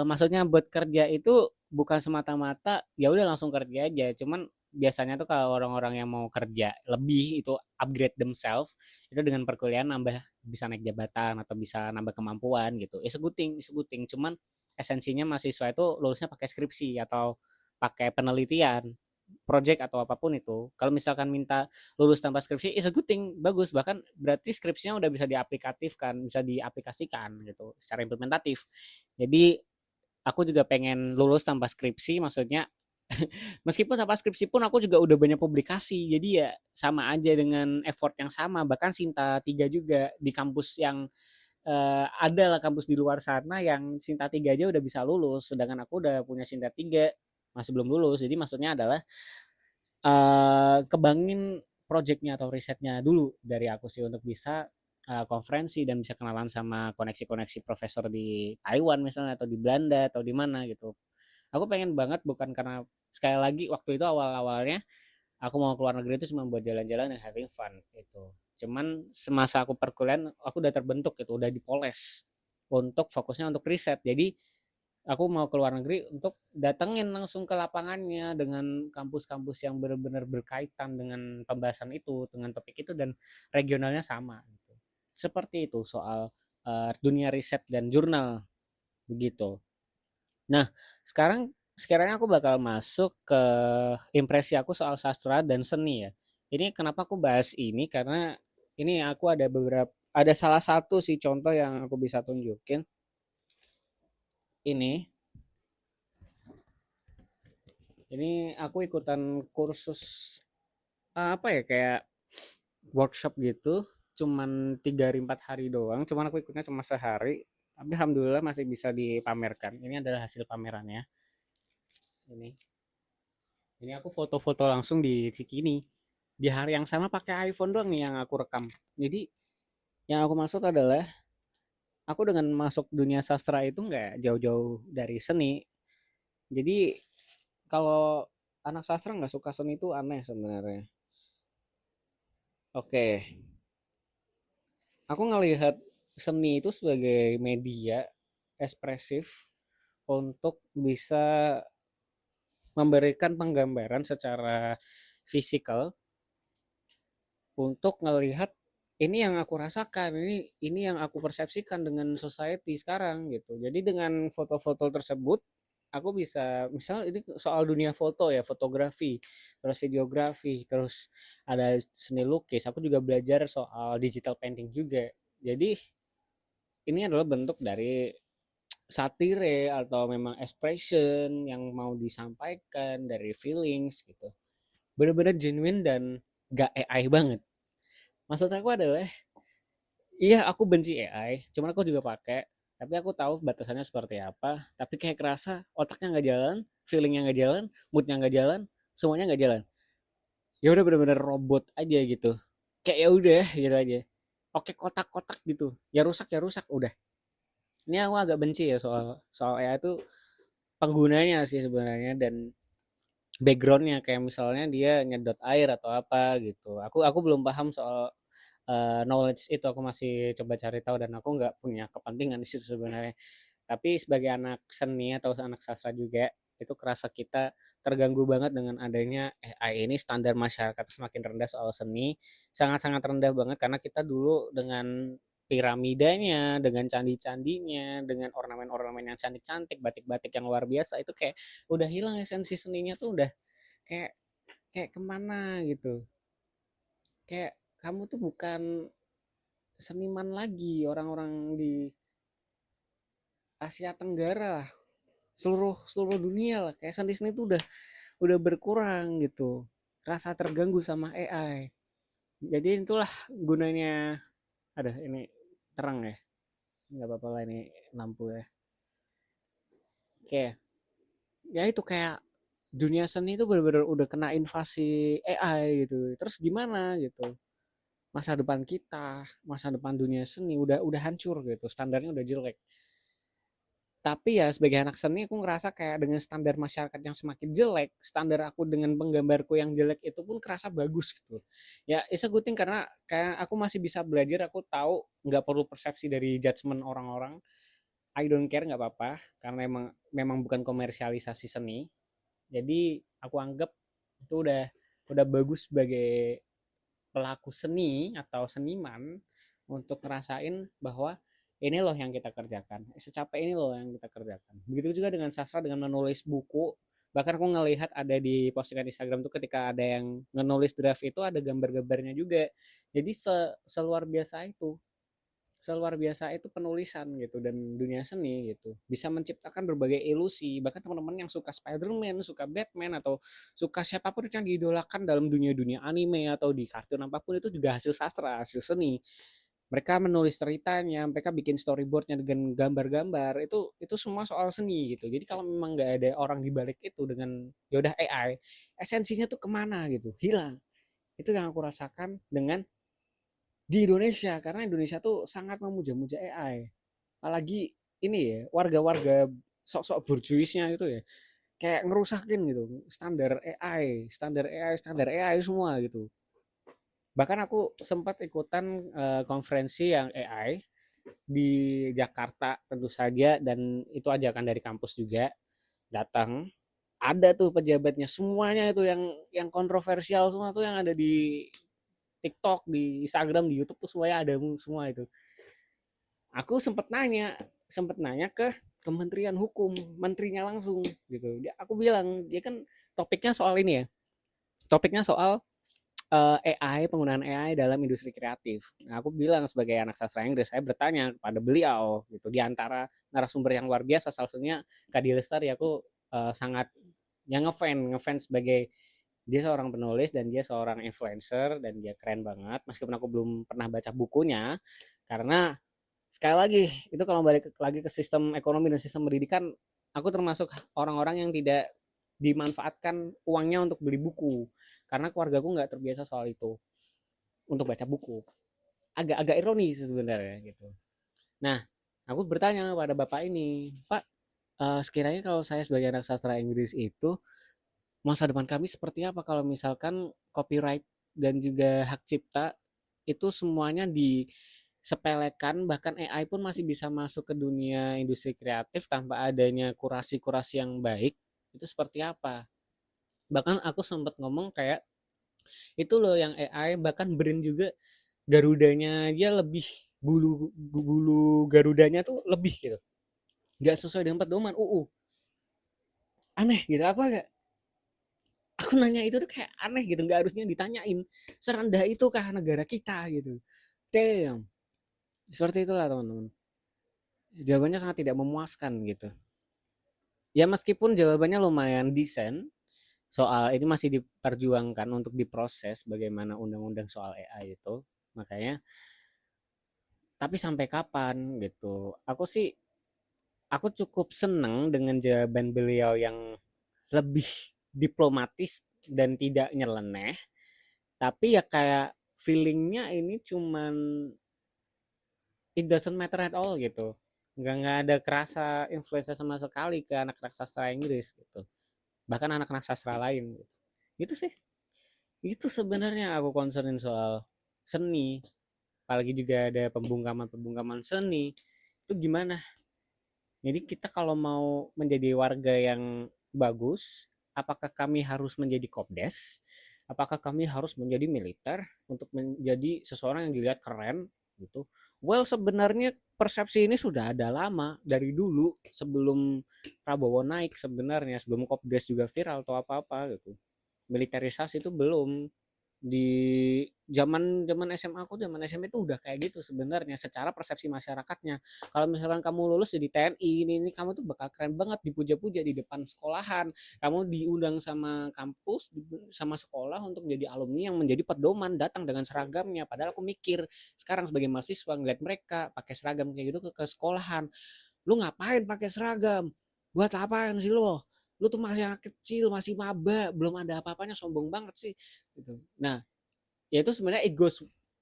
maksudnya buat kerja itu bukan semata-mata ya udah langsung kerja aja. Cuman biasanya tuh kalau orang-orang yang mau kerja lebih itu upgrade themselves itu dengan perkuliahan, nambah bisa naik jabatan atau bisa nambah kemampuan gitu. Sebuting. Cuman esensinya mahasiswa itu lulusnya pakai skripsi atau pakai penelitian, project atau apapun itu. Kalau misalkan minta lulus tanpa skripsi, is a good thing, bagus. Bahkan berarti skripsinya udah bisa diaplikatifkan, bisa diaplikasikan gitu, secara implementatif. Jadi aku juga pengen lulus tanpa skripsi, maksudnya meskipun tanpa skripsi pun aku juga udah banyak publikasi. Jadi ya sama aja dengan effort yang sama. Bahkan Sinta 3 juga di kampus yang ada lah, kampus di luar sana yang Sinta 3 aja udah bisa lulus, sedangkan aku udah punya Sinta 3 masih belum lulus. Jadi maksudnya adalah kebangin projectnya atau risetnya dulu dari aku sih untuk bisa konferensi dan bisa kenalan sama koneksi-koneksi profesor di Taiwan misalnya atau di Belanda atau di mana gitu. Aku pengen banget, bukan karena sekali lagi waktu itu awal-awalnya aku mau keluar negeri itu cuma buat jalan-jalan dan having fun itu. Cuman semasa aku perkuliahan aku udah terbentuk gitu, udah dipoles untuk fokusnya untuk riset. Jadi aku mau ke luar negeri untuk datengin langsung ke lapangannya dengan kampus-kampus yang benar-benar berkaitan dengan pembahasan itu, dengan topik itu, dan regionalnya sama gitu. Seperti itu soal dunia riset dan jurnal begitu. Nah, sekarang aku bakal masuk ke impresi aku soal sastra dan seni ya. Ini kenapa aku bahas ini, karena ini aku ada salah satu sih contoh yang aku bisa tunjukin. Ini Ini aku ikutan kursus apa ya, kayak workshop gitu, cuman 3 hari 4 hari doang. Cuman aku ikutnya cuma sehari, tapi alhamdulillah masih bisa dipamerkan. Ini adalah hasil pamerannya. Ini, ini aku foto-foto langsung di Cikini. Di hari yang sama pakai iPhone doang nih yang aku rekam. Jadi yang aku maksud adalah aku dengan masuk dunia sastra itu nggak jauh-jauh dari seni. Jadi kalau anak sastra nggak suka seni itu aneh sebenarnya. Oke, aku ngelihat seni itu sebagai media ekspresif untuk bisa memberikan penggambaran secara fisikal untuk ngelihat ini yang aku rasakan, ini yang aku persepsikan dengan society sekarang gitu. Jadi dengan foto-foto tersebut aku bisa, misal ini soal dunia foto ya, fotografi, terus videografi, terus ada seni lukis. Aku juga belajar soal digital painting juga. Jadi ini adalah bentuk dari satire atau memang expression yang mau disampaikan dari feelings gitu. Bener-bener genuine dan gak AI banget. Maksud aku adalah, iya aku benci AI, cuman aku juga pakai. Tapi aku tahu batasannya seperti apa. Tapi kayak kerasa otaknya nggak jalan, feelingnya nggak jalan, moodnya nggak jalan. semuanya nggak jalan. Ya udah bener-bener robot aja gitu. Kayak ya udah gitu aja. Oke, kotak-kotak gitu. Ya rusak udah. Ini aku agak benci ya soal soal AI itu penggunanya sih sebenarnya dan backgroundnya kayak misalnya dia nyedot air atau apa gitu. Aku belum paham soal knowledge itu, aku masih coba cari tahu dan aku nggak punya kepentingan di situ sebenarnya. Tapi sebagai anak seni atau anak sastra juga itu kerasa kita terganggu banget dengan adanya AI ini. Standar masyarakat semakin rendah soal seni, sangat-sangat rendah banget karena kita dulu dengan piramidanya, dengan candi-candinya, dengan ornamen-ornamen yang cantik-cantik, batik-batik yang luar biasa itu kayak udah hilang esensi seninya tuh udah kayak kayak kemana gitu. Kayak kamu tuh bukan seniman lagi, orang-orang di Asia Tenggara lah, seluruh seluruh dunia lah, kayak seni-seni itu udah berkurang gitu, rasa terganggu sama AI. Jadi itulah gunanya. Ada ini terang ya, nggak apa-apa lah ini lampu ya. Oke, ya itu kayak dunia seni itu benar-benar udah kena invasi AI gitu. Terus gimana gitu? Masa depan kita, masa depan dunia seni udah hancur gitu. Standarnya udah jelek. Tapi ya sebagai anak seni aku ngerasa kayak dengan standar masyarakat yang semakin jelek, standar aku dengan penggambarku yang jelek itu pun kerasa bagus gitu. Ya it's a good thing karena kayak aku masih bisa belajar, aku tahu nggak perlu persepsi dari judgement orang-orang. I don't care, nggak apa-apa karena emang memang bukan komersialisasi seni. Jadi aku anggap itu udah bagus sebagai pelaku seni atau seniman untuk ngerasain bahwa ini loh yang kita kerjakan, secapek ini loh yang kita kerjakan. Begitu juga dengan sastra, dengan menulis buku. Bahkan aku ngelihat ada di postingan Instagram tuh ketika ada yang menulis draft itu ada gambar-gambarnya juga. Jadi seluar biasa itu, seluar biasa itu penulisan gitu dan dunia seni gitu bisa menciptakan berbagai ilusi. Bahkan teman-teman yang suka Spider-Man, suka Batman, atau suka siapapun yang diidolakan dalam dunia-dunia anime atau di kartun apapun itu juga hasil sastra, hasil seni. Mereka menulis ceritanya, mereka bikin storyboardnya dengan gambar-gambar, itu semua soal seni gitu. Jadi kalau memang nggak ada orang di balik itu dengan yaudah AI, esensinya tuh kemana gitu, hilang. Itu yang aku rasakan dengan di Indonesia, karena Indonesia tuh sangat memuja-muja AI. Apalagi ini ya, warga-warga sok-sok burjuisnya itu ya, kayak ngerusakin gitu standar AI, standar AI, standar AI semua gitu. Bahkan aku sempat ikutan konferensi yang AI di Jakarta tentu saja, dan itu ajakan dari kampus juga datang. Ada tuh pejabatnya semuanya itu yang kontroversial semua tuh yang ada di TikTok, di Instagram, di YouTube tuh semuanya ada semua itu. Aku sempat nanya ke Kementerian Hukum, menterinya langsung gitu. Aku bilang, dia kan topiknya soal ini ya. Topiknya soal AI, penggunaan AI dalam industri kreatif. Nah, aku bilang sebagai anak sastra Inggris, saya bertanya kepada beliau gitu. Di antara narasumber yang luar biasa, salah satunya Kadi Lestari, aku sangat yang ngefans sebagai dia seorang penulis dan dia seorang influencer dan dia keren banget. Meskipun aku belum pernah baca bukunya, karena sekali lagi itu kalau balik lagi ke sistem ekonomi dan sistem pendidikan, aku termasuk orang-orang yang tidak dimanfaatkan uangnya untuk beli buku karena keluarga aku nggak terbiasa soal itu untuk baca buku. Agak-agak ironis sebenarnya gitu. Nah, aku bertanya pada bapak ini, Pak, sekiranya kalau saya sebagai anak sastra Inggris itu, masa depan kami seperti apa kalau misalkan copyright dan juga hak cipta itu semuanya disepelekan, bahkan AI pun masih bisa masuk ke dunia industri kreatif tanpa adanya kurasi-kurasi yang baik, itu seperti apa? Bahkan aku sempat ngomong kayak itu loh yang AI, bahkan Brain juga Garudanya dia lebih, bulu bulu Garudanya tuh lebih gitu, nggak sesuai dengan pedoman UU. Aneh gitu, aku nanya itu tuh kayak aneh gitu, nggak harusnya ditanyain. Serendah itukah negara kita gitu? Damn. Seperti itulah teman-teman, jawabannya sangat tidak memuaskan gitu. Ya meskipun jawabannya lumayan desain, soal ini masih diperjuangkan untuk diproses bagaimana undang-undang soal AI itu, makanya. Tapi sampai kapan gitu, aku cukup seneng dengan jawaban beliau yang lebih diplomatis dan tidak nyeleneh, tapi ya kayak feelingnya ini cuman it doesn't matter at all gitu. Nggak ada kerasa influencer sama sekali ke anak-anak sastra Inggris gitu. Bahkan anak-anak sastra lain gitu. Itu sih. Itu sebenarnya aku concernin soal seni. Apalagi juga ada pembungkaman-pembungkaman seni. Itu gimana? Jadi kita kalau mau menjadi warga yang bagus, apakah kami harus menjadi kopdes? Apakah kami harus menjadi militer untuk menjadi seseorang yang dilihat keren gitu? Well, sebenarnya persepsi ini sudah ada lama dari dulu sebelum Prabowo naik sebenarnya, sebelum kopdes juga viral atau apa-apa gitu. Militerisasi itu belum di zaman zaman SMA aku, zaman SMP itu udah kayak gitu sebenarnya secara persepsi masyarakatnya. Kalau misalkan kamu lulus jadi TNI, ini kamu tuh bakal keren banget, dipuja-puja di depan sekolahan. Kamu diundang sama kampus, sama sekolah untuk jadi alumni yang menjadi pedoman datang dengan seragamnya. Padahal aku mikir sekarang sebagai mahasiswa ngeliat mereka pakai seragam kayak gitu ke sekolahan. Lu ngapain pakai seragam? Buat apaan sih lo? Lu tuh masih anak kecil, masih maba, belum ada apa-apanya, sombong banget sih gitu. Nah, ya itu sebenarnya it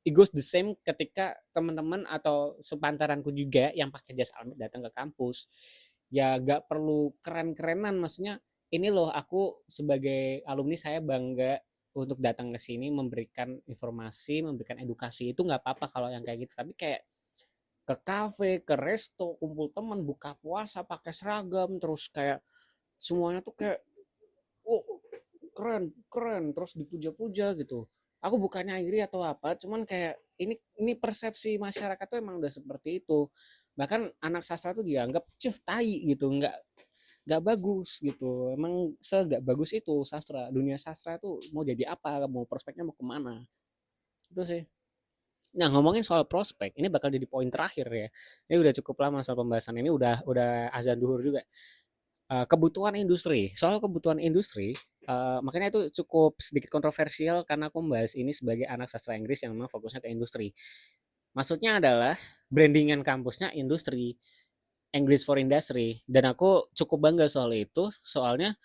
goes the same ketika teman-teman atau sepantaranku juga yang pakai jas almet datang ke kampus. Ya gak perlu keren-kerenan, maksudnya ini loh aku sebagai alumni saya bangga untuk datang ke sini memberikan informasi, memberikan edukasi. Itu nggak apa-apa kalau yang kayak gitu, tapi kayak ke kafe, ke resto, kumpul teman, buka puasa pakai seragam, terus kayak semuanya tuh kayak oh keren keren terus dipuja-puja gitu. Aku bukannya iri atau apa, cuman kayak ini persepsi masyarakat tuh emang udah seperti itu. Bahkan anak sastra tuh dianggap cuh tai gitu, nggak bagus gitu. Emang segak bagus itu sastra, dunia sastra tuh mau jadi apa, mau prospeknya mau kemana, itu sih. Nah, ngomongin soal prospek, ini bakal jadi poin terakhir ya. Ini udah cukup lama soal pembahasan ini, udah azan duhur juga. Kebutuhan industri. Soal kebutuhan industri, makanya itu cukup sedikit kontroversial karena aku membahas ini sebagai anak sastra Inggris yang memang fokusnya ke industri. Maksudnya adalah brandingan kampusnya industri, English for Industry, dan aku cukup bangga soal itu, soalnya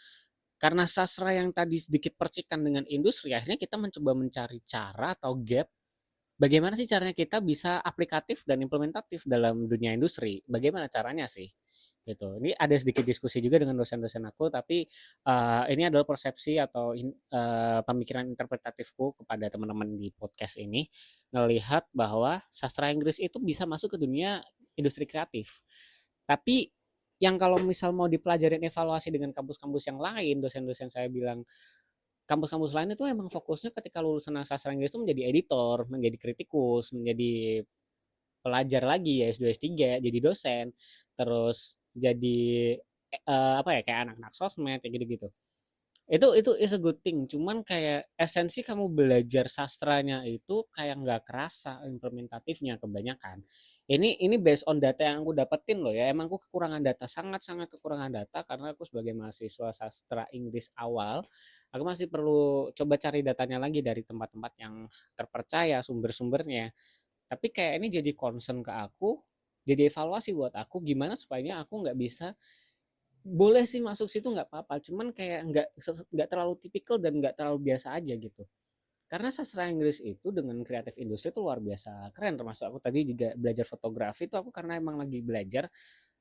karena sastra yang tadi sedikit percikan dengan industri, akhirnya kita mencoba mencari cara atau gap bagaimana sih caranya kita bisa aplikatif dan implementatif dalam dunia industri? Bagaimana caranya sih? Gitu. Ini ada sedikit diskusi juga dengan dosen-dosen aku, tapi ini adalah persepsi atau pemikiran interpretatifku kepada teman-teman di podcast ini, ngelihat bahwa sastra Inggris itu bisa masuk ke dunia industri kreatif. Tapi yang kalau misal mau dipelajarin evaluasi dengan kampus-kampus yang lain, dosen-dosen saya bilang kampus-kampus lain itu emang fokusnya ketika lulusan sastra Inggris itu menjadi editor, menjadi kritikus, menjadi pelajar lagi ya S2 S3, jadi dosen, terus jadi apa ya kayak anak-anak sosmed kayak gitu-gitu. Itu is a good thing, cuman kayak esensi kamu belajar sastranya itu kayak nggak kerasa implementatifnya kebanyakan. Ini based on data yang aku dapetin loh ya. Emang aku kekurangan data, sangat-sangat kekurangan data karena aku sebagai mahasiswa sastra Inggris awal, aku masih perlu coba cari datanya lagi dari tempat-tempat yang terpercaya sumber-sumbernya. Tapi kayak ini jadi concern ke aku, jadi evaluasi buat aku gimana supaya aku nggak bisa boleh sih masuk situ nggak apa-apa, cuman kayak nggak terlalu tipikal dan nggak terlalu biasa aja gitu. Karena sastra Inggris itu dengan kreatif industri itu luar biasa keren, termasuk aku tadi juga belajar fotografi itu aku karena emang lagi belajar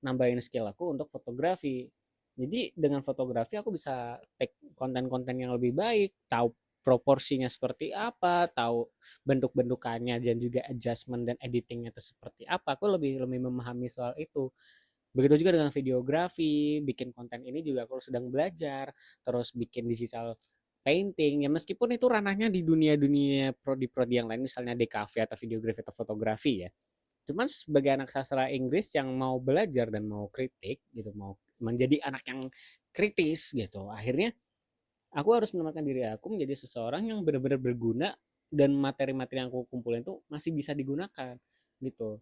nambahin skill aku untuk fotografi. Jadi dengan fotografi aku bisa take konten-konten yang lebih baik, tahu proporsinya seperti apa, tahu bentuk-bentukannya dan juga adjustment dan editingnya itu seperti apa. Aku lebih lebih memahami soal itu. Begitu juga dengan videografi, bikin konten ini juga aku sedang belajar, terus bikin digital painting, ya meskipun itu ranahnya di dunia-dunia prodi-prodi yang lain, misalnya DKV atau videografi atau fotografi ya. Cuman sebagai anak sastra Inggris yang mau belajar dan mau kritik gitu, mau menjadi anak yang kritis gitu, akhirnya aku harus menempatkan diri aku menjadi seseorang yang benar-benar berguna dan materi-materi yang aku kumpulin itu masih bisa digunakan gitu.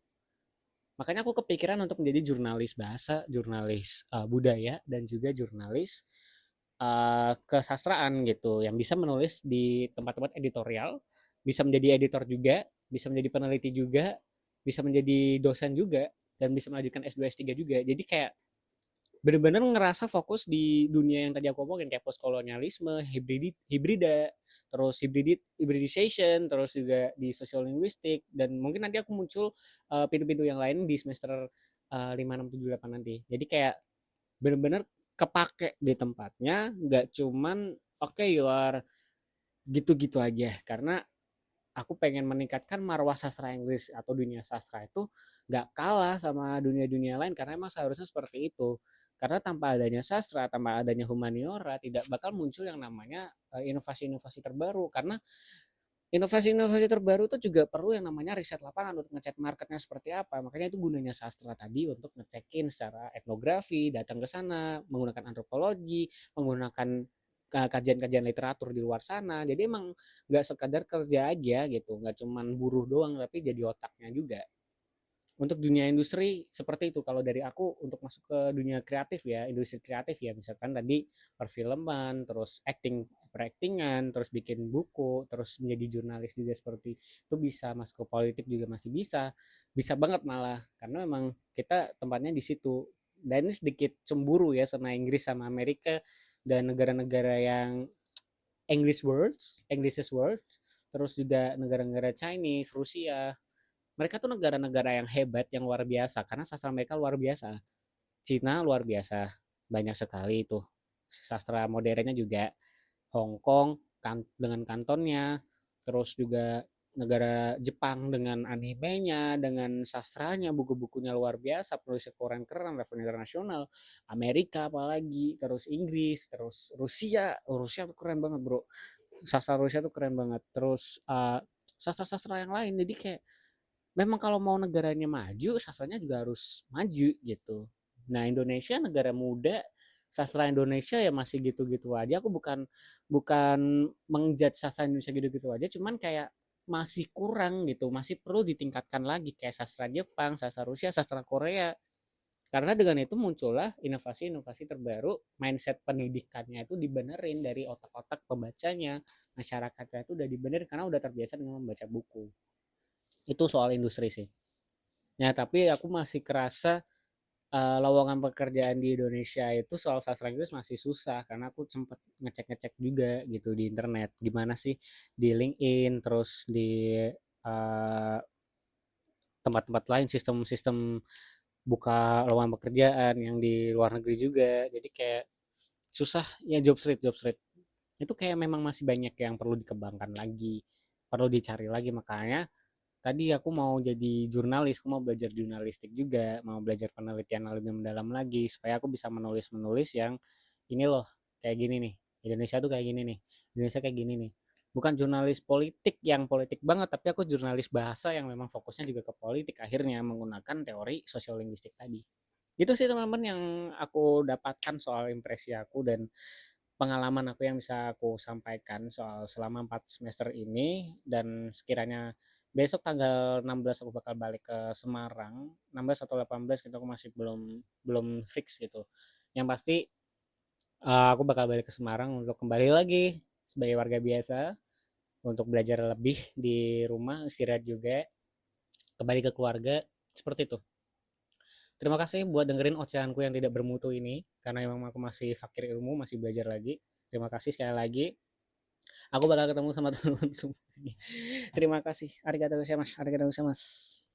Makanya aku kepikiran untuk menjadi jurnalis bahasa, jurnalis budaya, dan juga jurnalis kesastraan gitu, yang bisa menulis di tempat-tempat editorial, bisa menjadi editor juga, bisa menjadi peneliti juga, bisa menjadi dosen juga, dan bisa melanjutkan S2 S3 juga. Jadi kayak bener-bener ngerasa fokus di dunia yang tadi aku omongin kayak postkolonialisme, hibrida, terus hybridization, terus juga di social linguistic dan mungkin nanti aku muncul pintu-pintu yang lain di semester 5, 6, 7, 8 nanti. Jadi kayak bener-bener kepake di tempatnya, nggak cuman oke okay, you are gitu-gitu aja karena aku pengen meningkatkan marwah sastra Inggris atau dunia sastra itu nggak kalah sama dunia-dunia lain karena emang seharusnya seperti itu. Karena tanpa adanya sastra, tanpa adanya humaniora, tidak bakal muncul yang namanya inovasi-inovasi terbaru. Karena inovasi-inovasi terbaru itu juga perlu yang namanya riset lapangan untuk ngecek marketnya seperti apa. Makanya itu gunanya sastra tadi untuk ngecekin secara etnografi, datang ke sana, menggunakan antropologi, menggunakan kajian-kajian literatur di luar sana. Jadi emang nggak sekadar kerja aja gitu, nggak cuman buruh doang, tapi jadi otaknya juga. Untuk dunia industri seperti itu kalau dari aku untuk masuk ke dunia kreatif ya, industri kreatif ya misalkan tadi perfilman, terus peraktingan, terus bikin buku, terus menjadi jurnalis juga seperti itu bisa masuk ke politik juga masih bisa, bisa banget malah karena memang kita tempatnya di situ. Dan ini sedikit cemburu ya sama Inggris sama Amerika dan negara-negara yang English words, terus juga negara-negara Chinese, Rusia, mereka tuh negara-negara yang hebat, yang luar biasa karena sastra mereka luar biasa. Cina luar biasa, banyak sekali itu. Sastra modernnya juga Hong Kong dengan kantonnya, terus juga negara Jepang dengan animenya, dengan sastranya, buku-bukunya luar biasa, penulis keren-keren, level internasional. Amerika apalagi, terus Inggris, terus Rusia. Oh, Rusia tuh keren banget, Bro. Sastra Rusia tuh keren banget. Terus sastra-sastra yang lain. Jadi kayak memang kalau mau negaranya maju, sastranya juga harus maju gitu. Nah, Indonesia negara muda, sastra Indonesia ya masih gitu-gitu aja. Aku bukan bukan mengjudge sastra Indonesia gitu-gitu aja, cuman kayak masih kurang gitu, masih perlu ditingkatkan lagi kayak sastra Jepang, sastra Rusia, sastra Korea. Karena dengan itu muncullah inovasi-inovasi terbaru, mindset pendidikannya itu dibenerin dari otak-otak pembacanya, masyarakatnya itu udah dibenerin karena udah terbiasa dengan membaca buku. Itu soal industri sih. Ya, tapi aku masih kerasa lowongan pekerjaan di Indonesia itu soal sastra Inggris masih susah karena aku sempat ngecek-ngecek juga gitu di internet gimana sih di LinkedIn terus di uh, tempat-tempat lain sistem-sistem buka lowongan pekerjaan yang di luar negeri juga jadi kayak susah ya job street itu kayak memang masih banyak yang perlu dikembangkan lagi perlu dicari lagi makanya tadi aku mau jadi jurnalis, aku mau belajar jurnalistik juga, mau belajar penelitian lebih mendalam lagi supaya aku bisa menulis-menulis yang ini loh, kayak gini nih. Indonesia tuh kayak gini nih. Indonesia kayak gini nih. Bukan jurnalis politik yang politik banget, tapi aku jurnalis bahasa yang memang fokusnya juga ke politik akhirnya menggunakan teori sosiolinguistik tadi. Itu sih teman-teman yang aku dapatkan soal impresi aku dan pengalaman aku yang bisa aku sampaikan soal selama 4 semester ini dan sekiranya besok tanggal 16 aku bakal balik ke Semarang 16 atau 18 gitu aku masih belum belum fix gitu yang pasti aku bakal balik ke Semarang untuk kembali lagi sebagai warga biasa untuk belajar lebih di rumah istirahat juga kembali ke keluarga seperti itu. Terima kasih buat dengerin ocehanku yang tidak bermutu ini karena memang aku masih fakir ilmu masih belajar lagi. Terima kasih sekali lagi. Aku bakal ketemu sama teman-teman semuanya. Terima kasih. Arigatou gozaimasu. Arigatou gozaimasu.